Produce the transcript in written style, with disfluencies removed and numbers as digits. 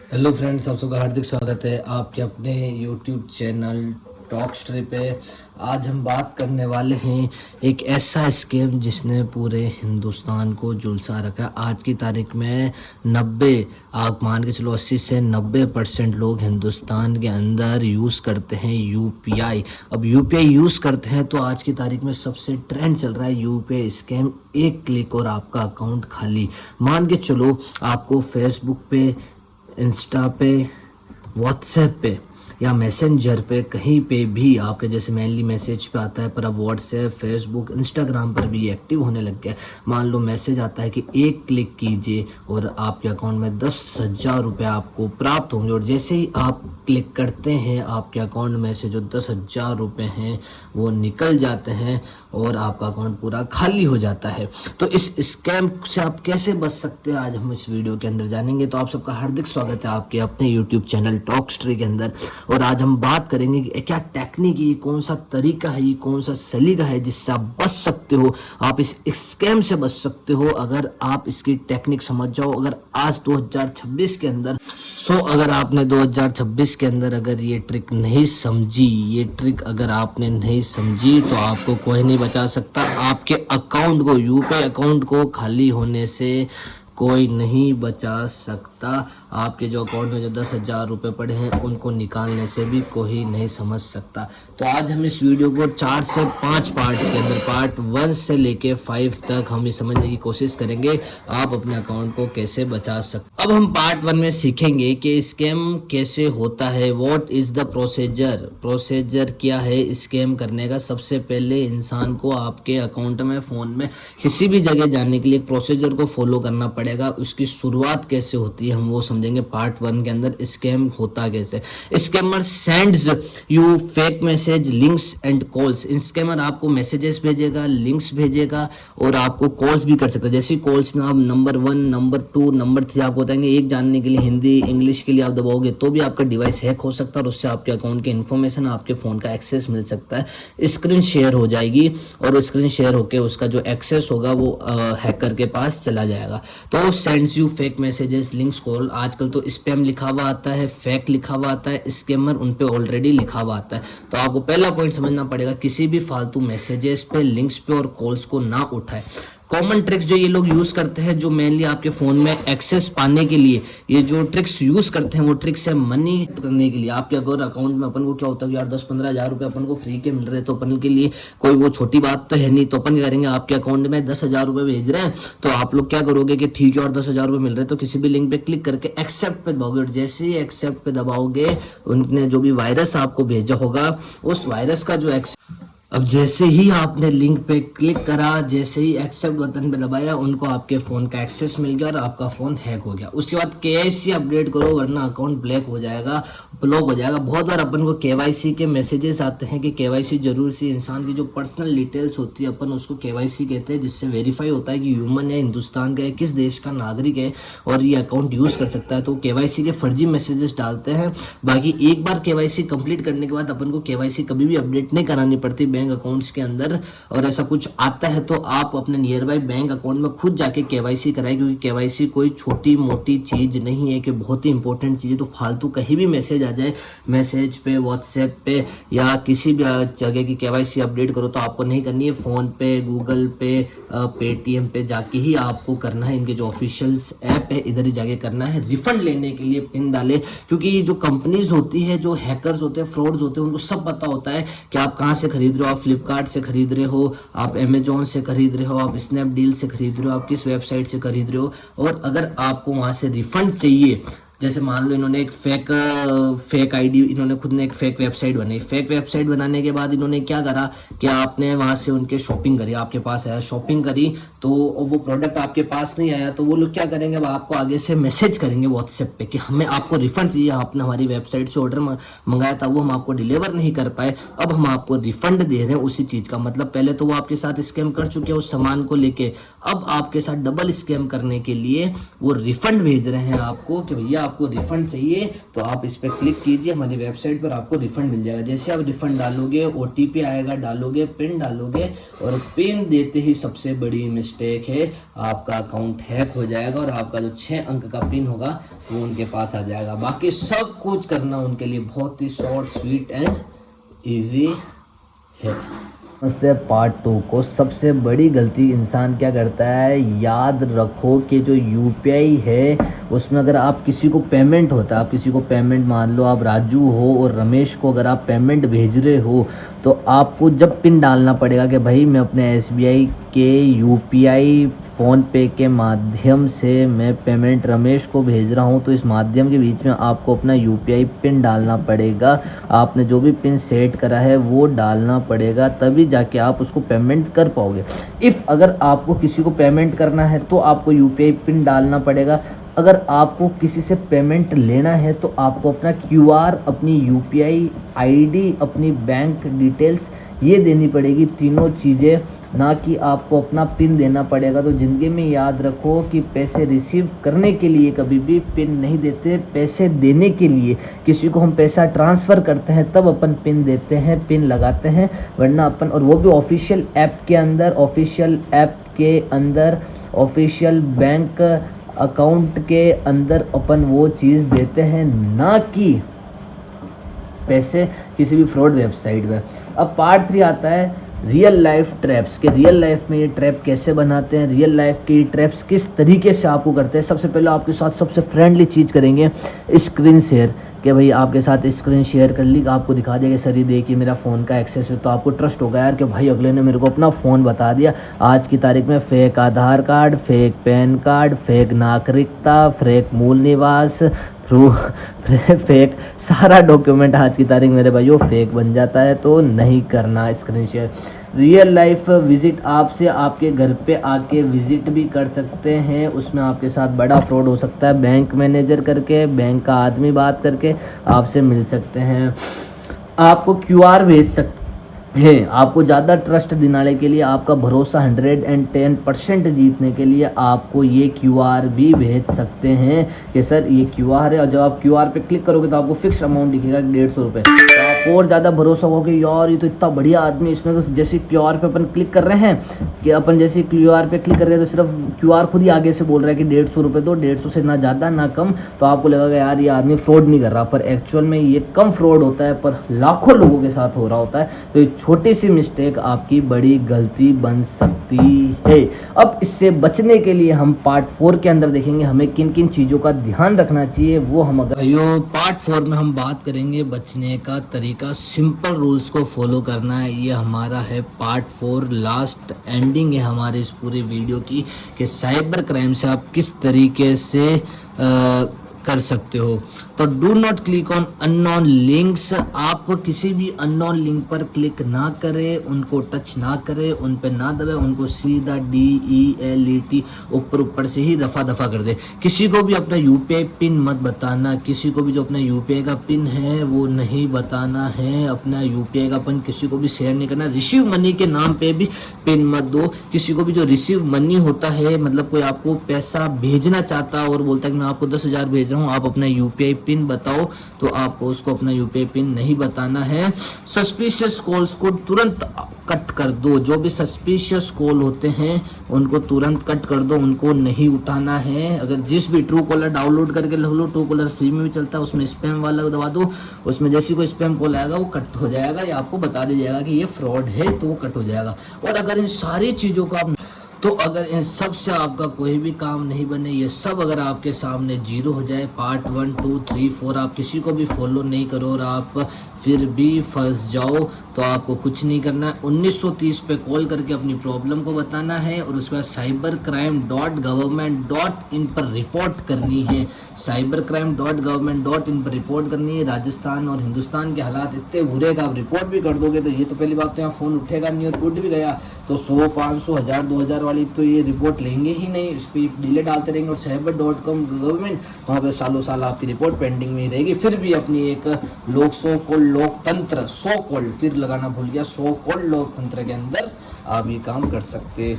Hello friends, आप सबका हार्दिक स्वागत है आपके अपने यूट्यूब चैनल टॉक स्टोरी पे। आज हम बात करने वाले हैं एक ऐसा स्कीम जिसने पूरे हिंदुस्तान को झुलसा रखा है। आज की तारीख में 90 आप मान के चलो 80 से 90% लोग हिंदुस्तान के अंदर यूज़ करते हैं यूपीआई। अब यूपीआई यूज़ करते हैं तो आज की तारीख में सबसे ट्रेंड चल रहा है यूपीआई स्कैम। एक क्लिक और आपका अकाउंट खाली। मान के चलो आपको फेसबुक पे, इंस्टा पे, व्हाट्सएप पे या मैसेंजर पे कहीं पे भी आपके जैसे मेनली मैसेज पे आता है, पर अब व्हाट्सएप, फेसबुक, इंस्टाग्राम पर भी एक्टिव होने लग गया है। मान लो मैसेज आता है कि एक क्लिक कीजिए और आपके अकाउंट में 10,000 रुपये आपको प्राप्त होंगे, और जैसे ही आप क्लिक करते हैं आपके अकाउंट में से जो 10,000 रुपये हैं वो निकल जाते हैं और आपका अकाउंट पूरा खाली हो जाता है। तो इस स्कैम से आप कैसे बच सकते हैं आज हम इस वीडियो के अंदर जानेंगे। तो आप सबका हार्दिक स्वागत है आपके अपने यूट्यूब चैनल टॉक स्टोरी के अंदर। और आज हम बात करेंगे कि क्या टेक्निक है, कौन सा तरीका है, कौन सा सलीका है जिससे आप बच सकते हो, आप इस स्कैम से बच सकते हो अगर आप इसकी टेक्निक समझ जाओ। अगर आज 2026 के अंदर अगर आपने 2026 के अंदर अगर ये ट्रिक नहीं समझी, ये ट्रिक अगर आपने नहीं समझी तो आपको कोई नहीं बचा सकता। आपके अकाउंट को, यूपीआई अकाउंट को खाली होने से कोई नहीं बचा सकता। आपके जो अकाउंट में जो 10,000 रुपये पड़े हैं उनको निकालने से भी कोई नहीं समझ सकता। तो आज हम इस वीडियो को 4 से 5 पार्ट्स के अंदर, पार्ट 1 से लेके 5 तक हम ये समझने की कोशिश करेंगे आप अपने अकाउंट को कैसे बचा सकते। अब हम पार्ट 1 में सीखेंगे कि स्कैम कैसे होता है, व्हाट इज द प्रोसीजर क्या है स्कैम करने का। सबसे पहले इंसान को आपके अकाउंट में, फ़ोन में किसी भी जगह जाने के लिए प्रोसीजर को फॉलो करना पड़ेगा। उसकी शुरुआत कैसे होती है हम वो समझेंगे पार्ट 1 के अंदर। स्कैम होता कैसे, scammer sends you fake message, links and calls. Scammer आपको मैसेजेस भेजेगा, लिंक्स भेजेगा और आपको कॉल्स भी कर सकता है। जैसे कॉल्स में आप नंबर 1, नंबर 2, नंबर 3 आपको बताएंगे। एक जानने के लिए हिंदी इंग्लिश के लिए आप दबाओगे तो भी आपका डिवाइस हैक हो सकता है और उससे आपके अकाउंट की इन्फॉर्मेशन, आपके फ़ोन का एक्सेस मिल सकता है। स्क्रीन शेयर हो जाएगी और स्क्रीन शेयर होकर उसका जो एक्सेस होगा वो हैकर के पास चला जाएगा। तो sends you fake messages, links, call. आजकल तो स्पैम लिखा हुआ आता है, फेक लिखा हुआ आता है, स्कैमर उन पे ऑलरेडी लिखा हुआ आता है। तो आपको पहला पॉइंट समझना पड़ेगा, किसी भी फालतू मैसेजेस पे, लिंक्स पे और कॉल्स को ना उठाए। कॉमन ट्रिक्स जो ये लोग यूज़ करते हैं, जो मेनली आपके फ़ोन में एक्सेस पाने के लिए ये जो ट्रिक्स यूज़ करते हैं, वो ट्रिक्स है मनी करने के लिए। आपके अगर अकाउंट में अपन को क्या होता है यार 10-15 हज़ार रुपये अपन को फ्री के मिल रहे हैं तो अपन के लिए कोई वो छोटी बात तो है नहीं। तो अपन क्या करेंगे, आपके अकाउंट में 10,000 रुपये भेज रहे हैं तो आप लोग क्या करोगे कि ठीक है और 10,000 रुपये मिल रहे हैं तो किसी भी लिंक पे क्लिक करके एक्सेप्ट पे दबाओगे। और जैसे ही एक्सेप्ट पे दबाओगे उनने जो भी वायरस आपको भेजा होगा उस वायरस का जो अब जैसे ही आपने लिंक पे क्लिक करा, जैसे ही एक्सेप्ट बटन पे दबाया, उनको आपके फ़ोन का एक्सेस मिल गया और आपका फ़ोन हैक हो गया। उसके बाद केवाईसी अपडेट करो वरना अकाउंट ब्लॉक हो जाएगा। बहुत बार अपन को केवाईसी के मैसेजेस आते हैं कि केवाईसी जरूर सी इंसान की जो पर्सनल डिटेल्स होती है अपन उसको केवाईसी कहते हैं, जिससे वेरीफाई होता है कि ह्यूमन है, हिंदुस्तान का है, किस देश का नागरिक है और ये अकाउंट यूज़ कर सकता है। तो केवाईसी के फर्जी मैसेजेस डालते हैं। बाकी एक बार केवाईसी कंप्लीट करने के बाद अपन को केवाईसी कभी भी अपडेट नहीं करानी पड़ती बैंक अकाउंट्स के अंदर। और ऐसा कुछ आता है तो आप अपने नियर बाई बैंक अकाउंट में खुद जाके केवाईसी कराएं, क्योंकि केवाईसी कोई छोटी मोटी चीज़ नहीं है कि बहुत ही इंपॉर्टेंट चीज़ है। तो फालतू कहीं भी मैसेज आ जाए, मैसेज पे, व्हाट्सएप पे या किसी भी जगह की केवाईसी अपडेट करो तो आपको नहीं करनी है। फ़ोन पे, गूगल पे, पेटीएम पे जाके ही आपको करना है। इनके जो ऑफिशियल्स ऐप है इधर ही जाके करना है। रिफंड लेने के लिए पिन डाले, क्योंकि जो कंपनीज होती है, जो हैकर्स होते हैं, फ्रॉड्स होते हैं, उनको सब पता होता है कि आप कहाँ से खरीद रहे हो। आप फ्लिपकार्ट से खरीद रहे हो, आप अमेजोन से खरीद रहे हो, आप स्नैपडील से खरीद रहे हो, आप किस वेबसाइट से खरीद रहे हो। और अगर आपको वहाँ से रिफंड चाहिए, जैसे मान लो इन्होंने एक फेक आईडी, इन्होंने खुद ने एक फेक वेबसाइट बनाई। फेक वेबसाइट बनाने के बाद इन्होंने क्या करा कि आपने वहाँ से उनके शॉपिंग करी, आपके पास आया, शॉपिंग करी तो वो प्रोडक्ट आपके पास नहीं आया तो वो लोग क्या करेंगे, अब आपको आगे से मैसेज करेंगे व्हाट्सएप पे कि हमें आपको रिफंड चाहिए, आपने हमारी वेबसाइट से ऑर्डर मंगाया था वो हम आपको डिलीवर नहीं कर पाए, अब हम आपको रिफंड दे रहे हैं उसी चीज़ का। मतलब पहले तो वो आपके साथ स्कैम कर चुके हैं उस सामान को लेके, अब आपके साथ डबल स्कैम करने के लिए वो रिफंड भेज रहे हैं आपको कि भैया आपको रिफंड चाहिए तो आप इस पर क्लिक कीजिए, हमारी वेबसाइट पर आपको रिफंड मिल जाएगा। जैसे आप रिफंड डालोगे, OTP आएगा, डालोगे, पिन डालोगे, और पिन देते ही सबसे बड़ी मिस्टेक है, आपका अकाउंट हैक हो जाएगा और आपका जो 6 अंक का पिन होगा वो उनके पास आ जाएगा। बाकी सब कुछ करना उनके लिए बहुत ही शॉर्ट, स्वीट एंड ईजी है। समझते पार्ट 2 को। सबसे बड़ी गलती इंसान क्या करता है, याद रखो कि जो UPI है उसमें अगर आप किसी को पेमेंट होता है, आप किसी को पेमेंट, मान लो आप राजू हो और रमेश को अगर आप पेमेंट भेज रहे हो तो आपको जब पिन डालना पड़ेगा कि भाई मैं अपने SBI के UPI फ़ोन पे के माध्यम से मैं पेमेंट रमेश को भेज रहा हूँ, तो इस माध्यम के बीच में आपको अपना UPI पिन डालना पड़ेगा। आपने जो भी पिन सेट करा है वो डालना पड़ेगा, तभी जाके आप उसको पेमेंट कर पाओगे। इफ़ अगर आपको किसी को पेमेंट करना है तो आपको UPI पिन डालना पड़ेगा। अगर आपको किसी से पेमेंट लेना है तो आपको अपना QR, अपनी UPI ID, अपनी बैंक डिटेल्स ये देनी पड़ेगी, तीनों चीज़ें, ना कि आपको अपना पिन देना पड़ेगा। तो ज़िंदगी में याद रखो कि पैसे रिसीव करने के लिए कभी भी पिन नहीं देते, पैसे देने के लिए, किसी को हम पैसा ट्रांसफ़र करते हैं तब अपन पिन देते हैं, पिन लगाते हैं, वरना अपन, और वो भी ऑफिशियल ऐप के अंदर, ऑफिशियल ऐप के अंदर, ऑफिशियल बैंक अकाउंट के अंदर अपन वो चीज़ देते हैं, ना कि पैसे किसी भी फ्रॉड वेबसाइट में। अब पार्ट 3 आता है रियल लाइफ ट्रैप्स के। रियल लाइफ में ये ट्रैप कैसे बनाते हैं, रियल लाइफ के ये ट्रैप्स किस तरीके से आपको करते हैं। सबसे पहले आपके साथ सबसे फ्रेंडली चीज़ करेंगे, स्क्रीन शेयर, कि भाई आपके साथ स्क्रीन शेयर कर ली, आपको दिखा दिया कि सर ये देखिए मेरा फ़ोन का एक्सेस है, तो आपको ट्रस्ट होगा यार कि भाई अगले ने मेरे को अपना फ़ोन बता दिया। आज की तारीख में fake Aadhaar card, fake PAN card, fake नागरिकता, फेक मूल निवास, फेक सारा डॉक्यूमेंट आज की तारीख मेरे भाइयों फेक बन जाता है, तो नहीं करना screen share. Real life visit, आपसे आपके घर पे आके विजिट भी कर सकते हैं, उसमें आपके साथ बड़ा फ्रॉड हो सकता है। बैंक मैनेजर करके, बैंक का आदमी बात करके आपसे मिल सकते हैं, आपको QR भेज सकते है। आपको ज़्यादा ट्रस्ट दिलाने के लिए, आपका भरोसा 110% जीतने के लिए आपको ये QR भी भेज सकते हैं कि सर ये QR है, और जब आप QR पे क्लिक करोगे तो आपको फिक्स अमाउंट दिखेगा 150 रुपये, तो आपको और ज़्यादा भरोसा होगा कि यार ये तो इतना बढ़िया आदमी, इसमें तो जैसे QR पे अपन क्लिक कर रहे हैं कि अपन जैसे QR पे क्लिक कर रहे हैं तो सिर्फ QR खुद ही आगे से बोल रहा है कि 150 रुपये दो, 150 से ना ज़्यादा ना कम, तो आपको लगेगा यार ये आदमी फ्रॉड नहीं कर रहा, पर एक्चुअल में ये कम फ्रॉड होता है, पर लाखों लोगों के साथ हो रहा होता है। तो छोटी सी मिस्टेक आपकी बड़ी गलती बन सकती है। अब इससे बचने के लिए हम पार्ट 4 के अंदर देखेंगे हमें किन किन चीज़ों का ध्यान रखना चाहिए, वो हम अगर पार्ट 4 में हम बात करेंगे बचने का तरीका, सिंपल रूल्स को फॉलो करना है। ये हमारा है पार्ट 4, लास्ट एंडिंग है हमारे इस पूरी वीडियो की, कि साइबर क्राइम से आप किस तरीके से कर सकते हो। तो do not click on unknown links, आप किसी भी अननोन लिंक पर क्लिक ना करें, उनको टच ना करें, उन पर ना दबाएं, उनको सीधा DELET ऊपर से ही रफा दफा कर दे। किसी को भी अपना UPI पिन मत बताना, किसी को भी जो अपना UPI का पिन है वो नहीं बताना है, अपना UPI का पिन किसी को भी शेयर नहीं करना। रिसीव मनी के नाम पे भी पिन मत दो, किसी को भी जो रिसीव मनी होता है, मतलब कोई आपको पैसा भेजना चाहता है और बोलता है कि मैं आपको 10,000 भेज रहा हूँ, आप अपना UPI पिन बताओ, तो आपको उसको अपना UPI पिन नहीं बताना है। सस्पिशियस कॉल्स को तुरंत कट कर दो, जो भी सस्पिशियस कॉल होते हैं उनको तुरंत कट कर दो, उनको नहीं उठाना है। अगर जिस भी ट्रू कॉलर डाउनलोड करके रख लो, ट्रू कॉलर फ्री में भी चलता है, उसमें स्पैम वाला दबा दो, उसमें जैसी कोई स्पैम कॉल आएगा वो कट हो जाएगा, या आपको बता दिया जाएगा कि ये फ्रॉड है, तो वो कट हो जाएगा। और अगर इन सारी चीज़ों का अगर इन सब से आपका कोई भी काम नहीं बने, ये सब अगर आपके सामने जीरो हो जाए, पार्ट 1, 2, 3, 4 आप किसी को भी फॉलो नहीं करो और आप फिर भी फंस जाओ, तो आपको कुछ नहीं करना है। 1930 पे कॉल करके अपनी प्रॉब्लम को बताना है और उसके बाद cybercrime.government.in पर रिपोर्ट करनी है। cybercrime.government.in पर रिपोर्ट करनी है। राजस्थान और हिंदुस्तान के हालात इतने बुरे कि आप रिपोर्ट भी कर दोगे तो ये तो पहली बात तो यहाँ फ़ोन उठेगा नहीं, और उठ भी गया तो 100, 500, 1000, 2000 वाली तो ये रिपोर्ट लेंगे ही नहीं, इस पर डिले डालते रहेंगे। और cyber.com गवर्नमेंट, वहाँ पर सालों साल आपकी रिपोर्ट पेंडिंग में ही रहेगी। फिर भी अपनी एक लोकतंत्र, सो कॉल्ड, फिर लगाना भूल गया, सो कॉल्ड लोकतंत्र के अंदर आप ये काम कर सकते